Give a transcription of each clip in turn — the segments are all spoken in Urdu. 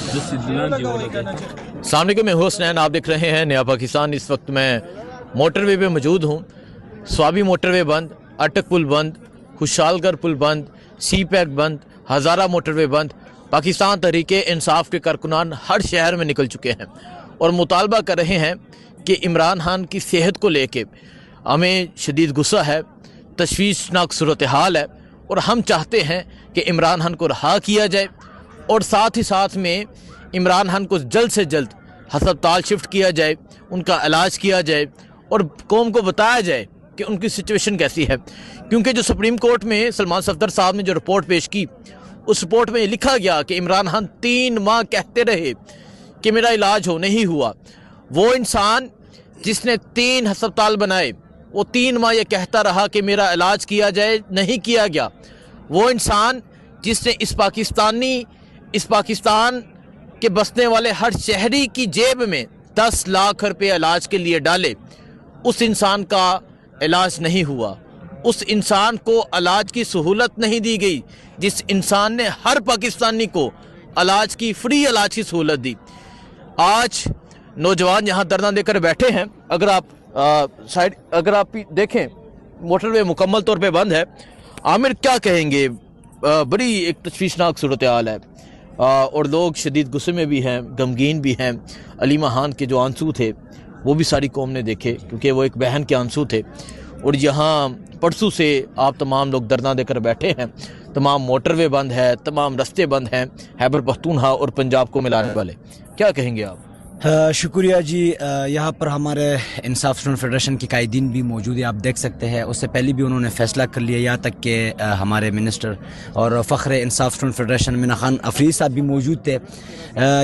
السلام علیکم، میں حسنین، آپ دیکھ رہے ہیں نیا پاکستان۔ اس وقت میں موٹر وے پہ موجود ہوں۔ سوابی موٹر وے بند، اٹک پل بند، خوشحال گڑھ پل بند، سی پیک بند، ہزارہ موٹر وے بند۔ پاکستان تحریک انصاف کے کارکنان ہر شہر میں نکل چکے ہیں اور مطالبہ کر رہے ہیں کہ عمران خان کی صحت کو لے کے ہمیں شدید غصہ ہے، تشویشناک صورتحال ہے، اور ہم چاہتے ہیں کہ عمران خان کو رہا کیا جائے اور ساتھ ہی ساتھ میں عمران خان کو جلد سے جلد ہسپتال شفٹ کیا جائے، ان کا علاج کیا جائے اور قوم کو بتایا جائے کہ ان کی سچویشن کیسی ہے۔ کیونکہ جو سپریم کورٹ میں سلمان صفدر صاحب نے جو رپورٹ پیش کی، اس رپورٹ میں یہ لکھا گیا کہ عمران خان 3 ماہ کہتے رہے کہ میرا علاج نہیں ہوا۔ وہ انسان جس نے 3 ہسپتال بنائے، وہ 3 ماہ یہ کہتا رہا کہ میرا علاج کیا جائے، نہیں کیا گیا۔ وہ انسان جس نے اس پاکستان کے بسنے والے ہر شہری کی جیب میں 10 لاکھ روپے علاج کے لیے ڈالے، اس انسان کا علاج نہیں ہوا۔ اس انسان کو علاج کی سہولت نہیں دی گئی جس انسان نے ہر پاکستانی کو فری علاج کی سہولت دی۔ آج نوجوان یہاں دھرنا دے کر بیٹھے ہیں۔ اگر آپ دیکھیں، موٹر وے مکمل طور پہ بند ہے۔ عامر، کیا کہیں گے؟ بڑی ایک تشویشناک صورتحال ہے اور لوگ شدید غصے میں بھی ہیں، غمگین بھی ہیں۔ علیمہ خان کے جو آنسو تھے وہ بھی ساری قوم نے دیکھے، کیونکہ وہ ایک بہن کے آنسو تھے۔ اور یہاں پرسوں سے آپ تمام لوگ دھرنا دے کر بیٹھے ہیں۔ تمام موٹر وے بند ہے، تمام رستے بند ہیں خیبر پختونخوا اور پنجاب کو ملانے والے۔ کیا کہیں گے آپ؟ شکریہ جی۔ یہاں پر ہمارے انصاف اسٹوڈنٹ فیڈریشن کے قائدین بھی موجود ہیں، آپ دیکھ سکتے ہیں۔ اس سے پہلے بھی انہوں نے فیصلہ کر لیا، یہاں تک کہ ہمارے منسٹر اور فخر انصاف اسٹوڈنٹ فیڈریشن مینا خان افریدی صاحب بھی موجود تھے۔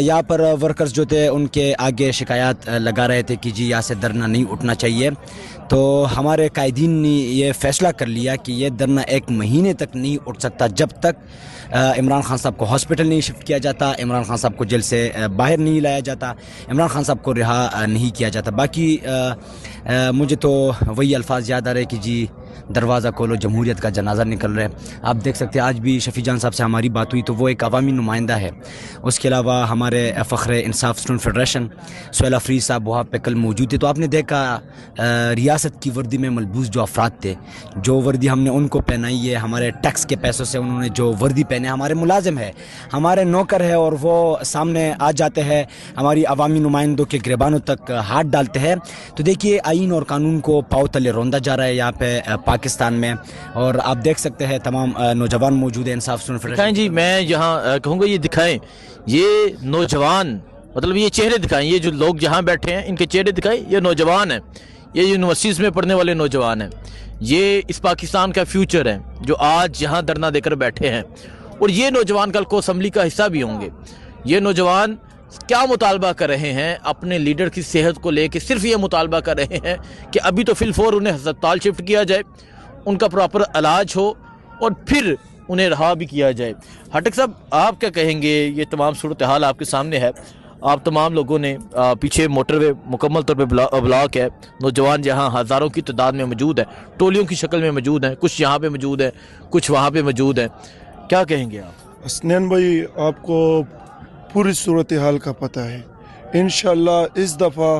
یہاں پر ورکرز جو تھے ان کے آگے شکایات لگا رہے تھے کہ جی یہاں سے دھرنا نہیں اٹھنا چاہیے۔ تو ہمارے قائدین نے یہ فیصلہ کر لیا کہ یہ دھرنا 1 مہینے تک نہیں اٹھ سکتا جب تک عمران خان صاحب کو ہاسپٹل نہیں شفٹ کیا جاتا، عمران خان صاحب کو جیل سے باہر نہیں لایا جاتا، عمران خان صاحب کو رہا نہیں کیا جاتا۔ باقی مجھے تو وہی الفاظ یاد آ رہے کہ جی دروازہ کھولو، جمہوریت کا جنازہ نکل رہا ہے۔ آپ دیکھ سکتے ہیں آج بھی شفیع جان صاحب سے ہماری بات ہوئی تو وہ ایک عوامی نمائندہ ہے۔ اس کے علاوہ ہمارے فخر انصاف اسٹوڈنٹ فیڈریشن سہیل افریدی صاحب وہاں پہ کل موجود تھے۔ تو آپ نے دیکھا ریاست کی وردی میں ملبوس جو افراد تھے، جو وردی ہم نے ان کو پہنائی ہے، ہمارے ٹیکس کے پیسوں سے انہوں نے جو وردی پہنے، ہمارے ملازم ہے، ہمارے نوکر ہے، اور وہ سامنے آ جاتے ہیں، ہماری عوامی نمائندوں کے گریبانوں تک ہاتھ ڈالتے ہیں۔ تو دیکھیے آئین اور قانون کو پاؤ تلے روندا جا رہا ہے یہاں پہ پاکستان میں، اور آپ دیکھ سکتے ہیں تمام نوجوان موجود ہیں انصاف اسٹوڈنٹ فیڈریشن۔ دکھائیں جی، میں یہاں کہوں گا یہ دکھائیں، یہ نوجوان، مطلب یہ چہرے دکھائیں، یہ جو لوگ جہاں بیٹھے ہیں ان کے چہرے دکھائیں۔ یہ نوجوان ہیں، یہ یونیورسٹیز میں پڑھنے والے نوجوان ہیں، یہ اس پاکستان کا فیوچر ہے جو آج یہاں دھرنا دے کر بیٹھے ہیں۔ اور یہ نوجوان کل کو اسمبلی کا حصہ بھی ہوں گے۔ یہ نوجوان کیا مطالبہ کر رہے ہیں؟ اپنے لیڈر کی صحت کو لے کے صرف یہ مطالبہ کر رہے ہیں کہ ابھی تو فی الفور انہیں ہسپتال شفٹ کیا جائے، ان کا پراپر علاج ہو اور پھر انہیں رہا بھی کیا جائے۔ ہٹک صاحب، آپ کیا کہیں گے؟ یہ تمام صورتحال آپ کے سامنے ہے، آپ تمام لوگوں نے پیچھے موٹر وے مکمل طور پہ بلاک ہے، نوجوان یہاں ہزاروں کی تعداد میں موجود ہیں، ٹولیوں کی شکل میں موجود ہیں، کچھ یہاں پہ موجود ہیں، کچھ وہاں پہ موجود ہیں۔ کیا کہیں گے آپ؟ حسنین بھائی، آپ کو پوری صورتحال کا پتہ ہے۔ انشاءاللہ اس دفعہ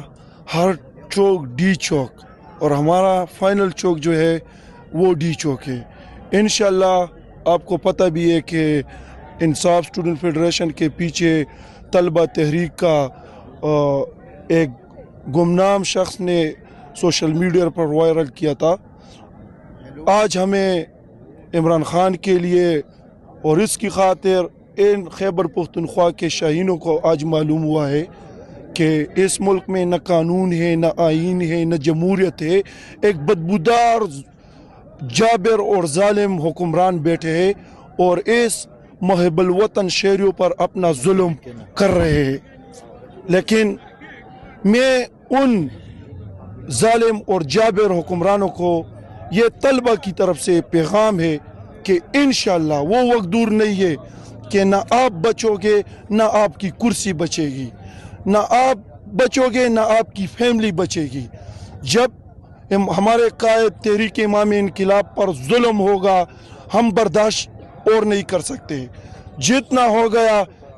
ہر چوک ڈی چوک، اور ہمارا فائنل چوک جو ہے وہ ڈی چوک ہے۔ انشاءاللہ آپ کو پتہ بھی ہے کہ انصاف اسٹوڈنٹ فیڈریشن کے پیچھے طلبہ تحریک کا ایک گمنام شخص نے سوشل میڈیا پر وائرل کیا تھا۔ آج ہمیں عمران خان کے لیے اور اس کی خاطر ان خیبر پختونخوا کے شاہینوں کو آج معلوم ہوا ہے کہ اس ملک میں نہ قانون ہے، نہ آئین ہے، نہ جمہوریت ہے۔ ایک بدبودار، جابر اور ظالم حکمران بیٹھے ہیں اور اس محب الوطن شہریوں پر اپنا ظلم کر رہے ہیں۔ لیکن میں ان ظالم اور جابر حکمرانوں کو یہ طلبہ کی طرف سے پیغام ہے کہ انشاءاللہ وہ وقت دور نہیں ہے کہ نہ آپ بچو گے، نہ آپ کی کرسی بچے گی، نہ آپ بچو گے، نہ آپ کی فیملی بچے گی۔ جب ہمارے قائد تحریک امام انقلاب پر ظلم ہوگا، ہم برداشت اور نہیں کر سکتے۔ جتنا ہو گیا